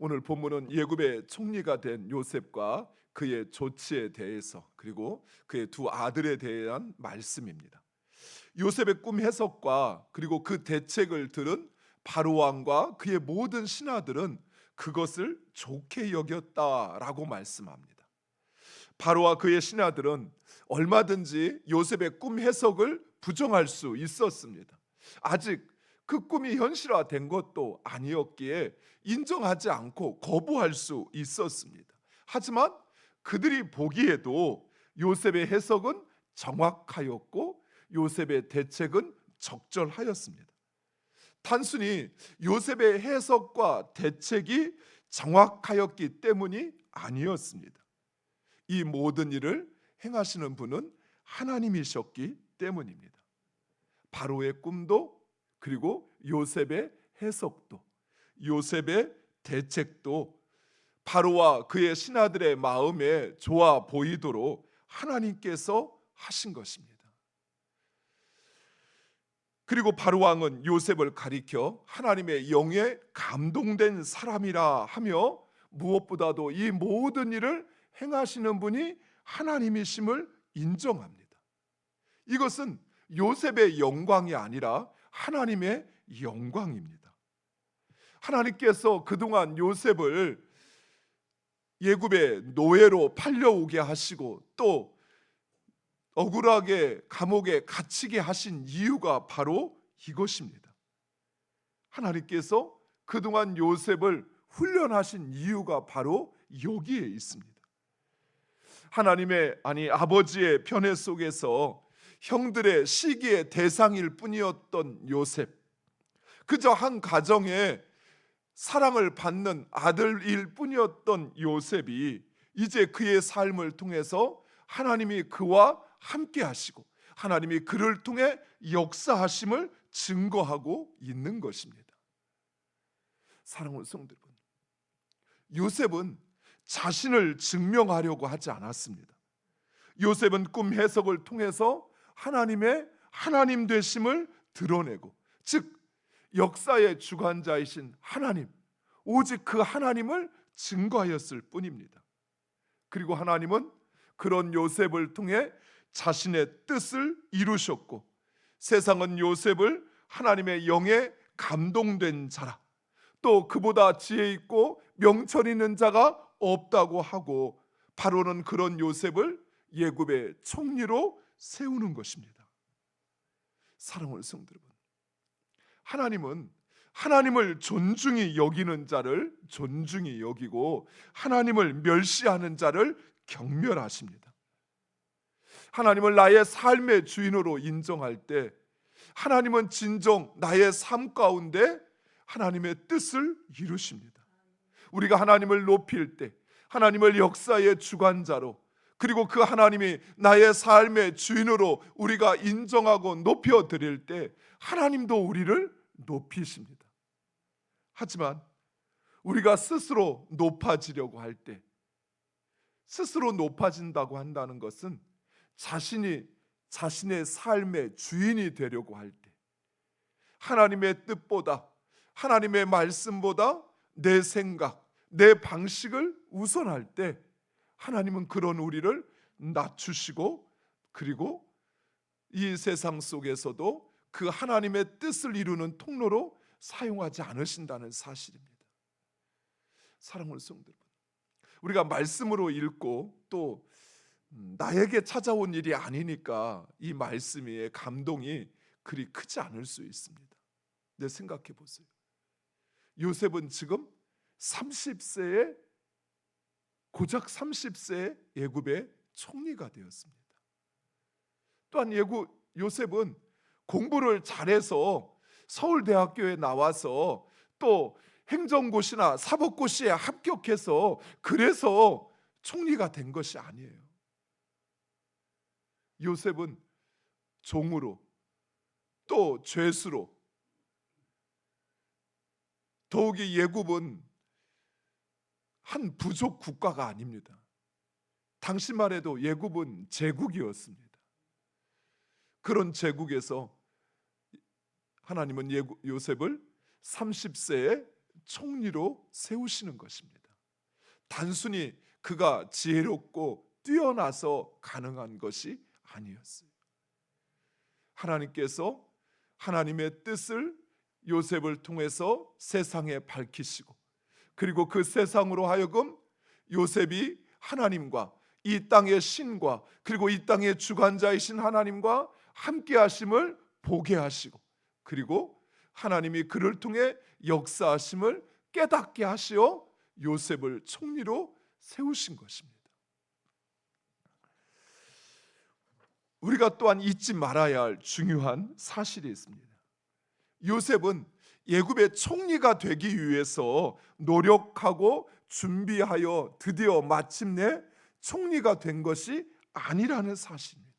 오늘 본문은 예굽의 총리가 된 요셉과 그의 조치에 대해서, 그리고 그의 두 아들에 대한 말씀입니다. 요셉의 꿈 해석과 그리고 그 대책을 들은 바로 왕과 그의 모든 신하들은 그것을 좋게 여겼다라고 말씀합니다. 바로와 그의 신하들은 얼마든지 요셉의 꿈 해석을 부정할 수 있었습니다. 아직 그 꿈이 현실화된 것도 아니었기에 인정하지 않고 거부할 수 있었습니다. 하지만 그들이 보기에도 요셉의 해석은 정확하였고 요셉의 대책은 적절하였습니다. 단순히 요셉의 해석과 대책이 정확하였기 때문이 아니었습니다. 이 모든 일을 행하시는 분은 하나님이셨기 때문입니다. 바로의 꿈도, 그리고 요셉의 해석도, 요셉의 대책도 바로와 그의 신하들의 마음에 좋아 보이도록 하나님께서 하신 것입니다. 그리고 바로 왕은 요셉을 가리켜 하나님의 영에 감동된 사람이라 하며 무엇보다도 이 모든 일을 행하시는 분이 하나님이심을 인정합니다. 이것은 요셉의 영광이 아니라 하나님의 영광입니다. 하나님께서 그동안 요셉을 예굽의 노예로 팔려오게 하시고 또 억울하게 감옥에 갇히게 하신 이유가 바로 이것입니다. 하나님께서 그동안 요셉을 훈련하신 이유가 바로 여기에 있습니다. 하나님의 아버지의 편애 속에서 형들의 시기의 대상일 뿐이었던 요셉, 그저 한 가정에 사랑을 받는 아들일 뿐이었던 요셉이 이제 그의 삶을 통해서 하나님이 그와 함께 하시고 하나님이 그를 통해 역사하심을 증거하고 있는 것입니다. 사랑하는 성도 여러분, 요셉은 자신을 증명하려고 하지 않았습니다. 요셉은 꿈 해석을 통해서 하나님의 하나님 되심을 드러내고, 즉 역사의 주관자이신 하나님, 오직 그 하나님을 증거하였을 뿐입니다. 그리고 하나님은 그런 요셉을 통해 자신의 뜻을 이루셨고, 세상은 요셉을 하나님의 영에 감동된 자라, 또 그보다 지혜 있고 명철 있는 자가 없다고 하고, 바로는 그런 요셉을 예굽의 총리로 세우는 것입니다. 사랑하는 성도 여러분, 하나님은 하나님을 존중히 여기는 자를 존중히 여기고 하나님을 멸시하는 자를 경멸하십니다. 하나님을 나의 삶의 주인으로 인정할 때 하나님은 진정 나의 삶 가운데 하나님의 뜻을 이루십니다. 우리가 하나님을 높일 때, 하나님을 역사의 주관자로, 그리고 그 하나님이 나의 삶의 주인으로 우리가 인정하고 높여드릴 때 하나님도 우리를 높이십니다. 하지만 우리가 스스로 높아지려고 할 때, 스스로 높아진다고 한다는 것은 자신이 자신의 삶의 주인이 되려고 할 때, 하나님의 뜻보다, 하나님의 말씀보다 내 생각, 내 방식을 우선할 때 하나님은 그런 우리를 낮추시고, 그리고 이 세상 속에서도 그 하나님의 뜻을 이루는 통로로 사용하지 않으신다는 사실입니다. 사랑하는 성도 여러분, 우리가 말씀으로 읽고 또 나에게 찾아온 일이 아니니까 이 말씀의 감동이 그리 크지 않을 수 있습니다. 네, 생각해 보세요. 요셉은 지금 30세에 고작 30세에 예굽의 총리가 되었습니다. 또한 요셉은 공부를 잘해서 서울대학교에 나와서 또 행정고시나 사법고시에 합격해서 그래서 총리가 된 것이 아니에요. 요셉은 종으로, 또 죄수로, 더욱이 예굽은 한 부족 국가가 아닙니다. 당시만 해도 예굽은 제국이었습니다. 그런 제국에서 하나님은 요셉을 30세에 총리로 세우시는 것입니다. 단순히 그가 지혜롭고 뛰어나서 가능한 것이 아니었어요. 하나님께서 하나님의 뜻을 요셉을 통해서 세상에 밝히시고, 그리고 그 세상으로 하여금 요셉이 하나님과 이 땅의 신과 그리고 이 땅의 주관자이신 하나님과 함께 하심을 보게 하시고, 그리고 하나님이 그를 통해 역사하심을 깨닫게 하시어 요셉을 총리로 세우신 것입니다. 우리가 또한 잊지 말아야 할 중요한 사실이 있습니다. 요셉은 애굽의 총리가 되기 위해서 노력하고 준비하여 드디어 마침내 총리가 된 것이 아니라는 사실입니다.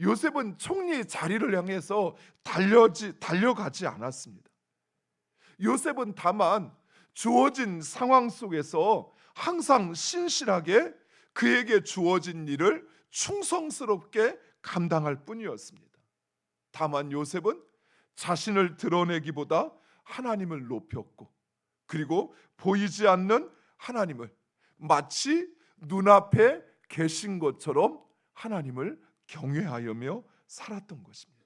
요셉은 총리 자리를 향해서 달려가지 않았습니다. 요셉은 다만 주어진 상황 속에서 항상 신실하게 그에게 주어진 일을 충성스럽게 감당할 뿐이었습니다. 다만 요셉은 자신을 드러내기보다 하나님을 높였고, 그리고 보이지 않는 하나님을 마치 눈앞에 계신 것처럼 하나님을 경외하여며 살았던 것입니다.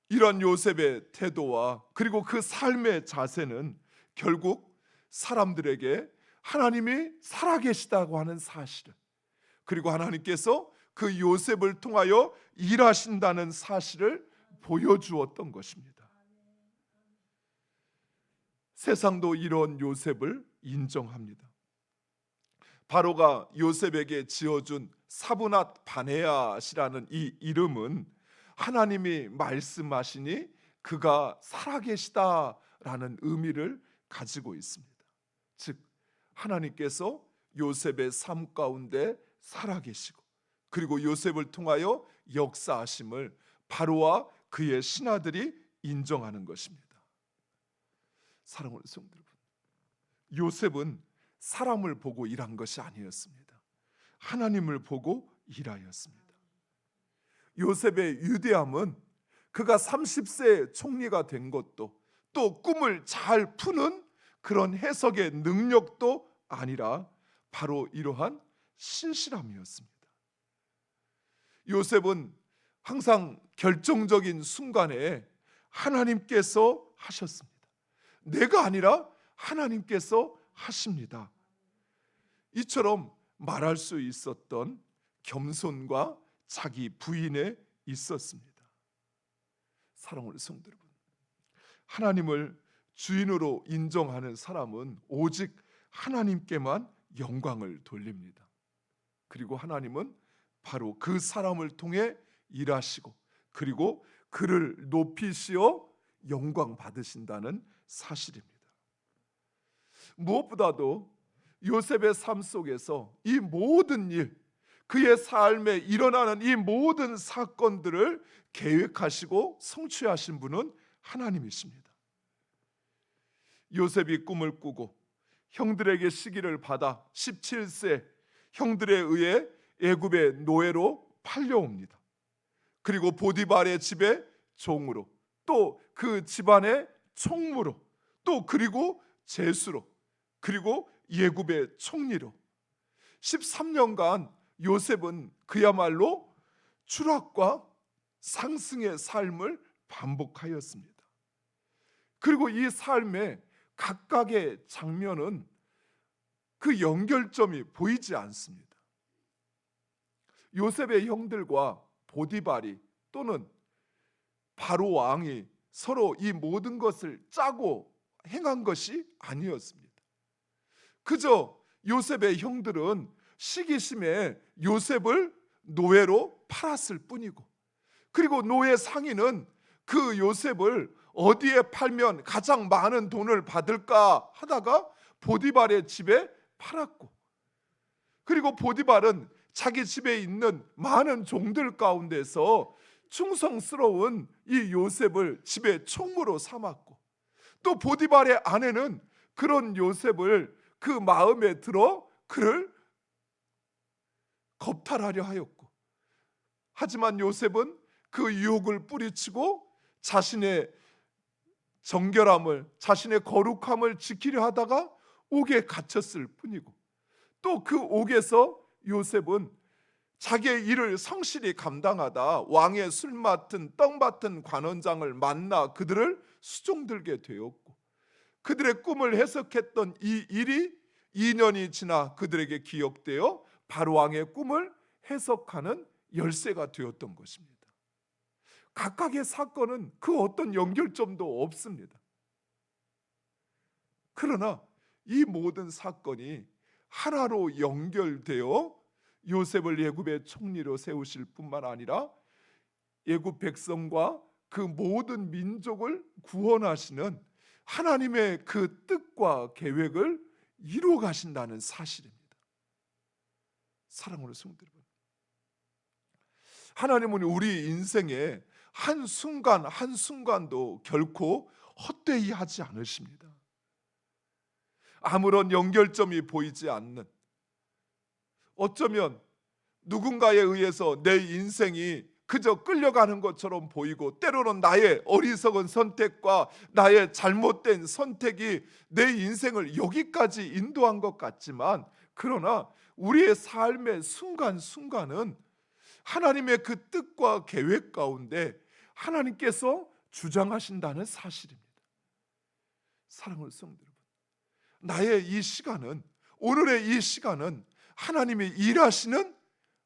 이런 요셉의 태도와 그리고 그 삶의 자세는 결국 사람들에게 하나님이 살아계시다고 하는 사실을, 그리고 하나님께서 그 요셉을 통하여 일하신다는 사실을 보여주었던 것입니다. 세상도 이런 요셉을 인정합니다. 바로가 요셉에게 지어준 사브낫 바네앗이라는 이 이름은 하나님이 말씀하시니 그가 살아계시다라는 의미를 가지고 있습니다. 즉 하나님께서 요셉의 삶 가운데 살아계시고, 그리고 요셉을 통하여 역사하심을 바로와 그의 신하들이 인정하는 것입니다. 사랑하는 성도 여러분, 요셉은 사람을 보고 일한 것이 아니었습니다. 하나님을 보고 일하였습니다. 요셉의 위대함은 그가 30세 총리가 된 것도, 또 꿈을 잘 푸는 그런 해석의 능력도 아니라 바로 이러한 신실함이었습니다. 요셉은 항상 결정적인 순간에 하나님께서 하셨습니다. 내가 아니라 하나님께서 하십니다. 이처럼 말할 수 있었던 겸손과 자기 부인에 있었습니다. 사랑하는 성도 여러분, 하나님을 주인으로 인정하는 사람은 오직 하나님께만 영광을 돌립니다. 그리고 하나님은 바로 그 사람을 통해 일하시고, 그리고 그를 높이시어 영광 받으신다는 사실입니다. 무엇보다도 요셉의 삶 속에서 이 모든 일, 그의 삶에 일어나는 이 모든 사건들을 계획하시고 성취하신 분은 하나님이십니다. 요셉이 꿈을 꾸고 형들에게 시기를 받아 17세 형들에 의해 애굽의 노예로 팔려옵니다. 그리고 보디발의 집에 종으로, 또 그 집안의 총무로, 또 그리고 제수로, 그리고 애굽의 총리로 13년간 요셉은 그야말로 추락과 상승의 삶을 반복하였습니다. 그리고 이 삶의 각각의 장면은 그 연결점이 보이지 않습니다. 요셉의 형들과 보디발이 또는 바로 왕이 서로 이 모든 것을 짜고 행한 것이 아니었습니다. 그저 요셉의 형들은 시기심에 요셉을 노예로 팔았을 뿐이고, 그리고 노예 상인은 그 요셉을 어디에 팔면 가장 많은 돈을 받을까 하다가 보디발의 집에 팔았고, 그리고 보디발은 자기 집에 있는 많은 종들 가운데서 충성스러운 이 요셉을 집의 총무로 삼았고, 또 보디발의 아내는 그런 요셉을 그 마음에 들어 그를 겁탈하려 하였고, 하지만 요셉은 그 유혹을 뿌리치고 자신의 정결함을, 자신의 거룩함을 지키려 하다가 옥에 갇혔을 뿐이고, 또 그 옥에서 요셉은 자기의 일을 성실히 감당하다 왕의 술 맡은 떡 맡은 관원장을 만나 그들을 수종들게 되었고, 그들의 꿈을 해석했던 이 일이 2년이 지나 그들에게 기억되어 바로 왕의 꿈을 해석하는 열쇠가 되었던 것입니다. 각각의 사건은 그 어떤 연결점도 없습니다. 그러나 이 모든 사건이 하나로 연결되어 요셉을 애굽의 총리로 세우실 뿐만 아니라 애굽 백성과 그 모든 민족을 구원하시는 하나님의 그 뜻과 계획을 이루어 가신다는 사실입니다. 사랑하는 성도 여러분, 하나님은 우리 인생에 한순간 한순간도 결코 헛되이 하지 않으십니다. 아무런 연결점이 보이지 않는, 어쩌면 누군가에 의해서 내 인생이 그저 끌려가는 것처럼 보이고, 때로는 나의 어리석은 선택과 나의 잘못된 선택이 내 인생을 여기까지 인도한 것 같지만, 그러나 우리의 삶의 순간순간은 하나님의 그 뜻과 계획 가운데 하나님께서 주장하신다는 사실입니다. 사랑하는 성도 여러분, 나의 이 시간은, 오늘의 이 시간은 하나님이 일하시는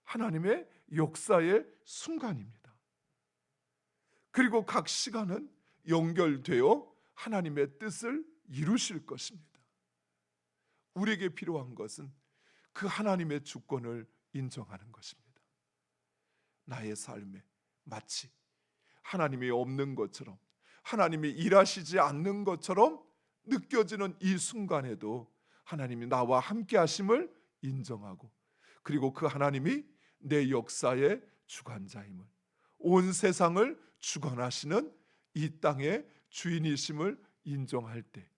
하나님의 역사의 순간입니다. 그리고 각 시간은 연결되어 하나님의 뜻을 이루실 것입니다. 우리에게 필요한 것은 그 하나님의 주권을 인정하는 것입니다. 나의 삶에 마치 하나님이 없는 것처럼, 하나님이 일하시지 않는 것처럼 느껴지는 이 순간에도 하나님이 나와 함께 하심을 인정하고, 그리고 그 하나님이 내 역사의 주관자임을, 온 세상을 주관하시는 이 땅의 주인이심을 인정할 때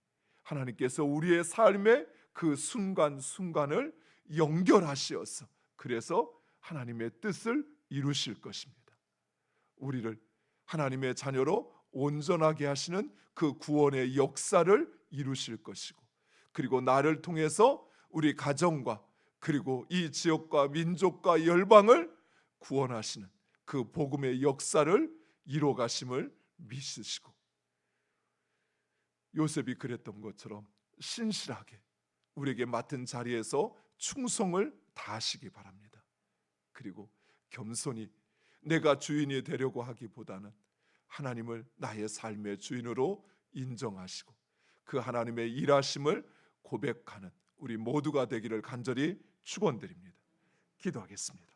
하나님께서 우리의 삶의 그 순간순간을 연결하시어서, 그래서 하나님의 뜻을 이루실 것입니다. 우리를 하나님의 자녀로 온전하게 하시는 그 구원의 역사를 이루실 것이고, 그리고 나를 통해서 우리 가정과 그리고 이 지역과 민족과 열방을 구원하시는 그 복음의 역사를 이루어 가심을 믿으시고, 요셉이 그랬던 것처럼 신실하게 우리에게 맡은 자리에서 충성을 다하시기 바랍니다. 그리고 겸손히 내가 주인이 되려고 하기보다는 하나님을 나의 삶의 주인으로 인정하시고 그 하나님의 일하심을 고백하는 우리 모두가 되기를 간절히 축원드립니다. 기도하겠습니다.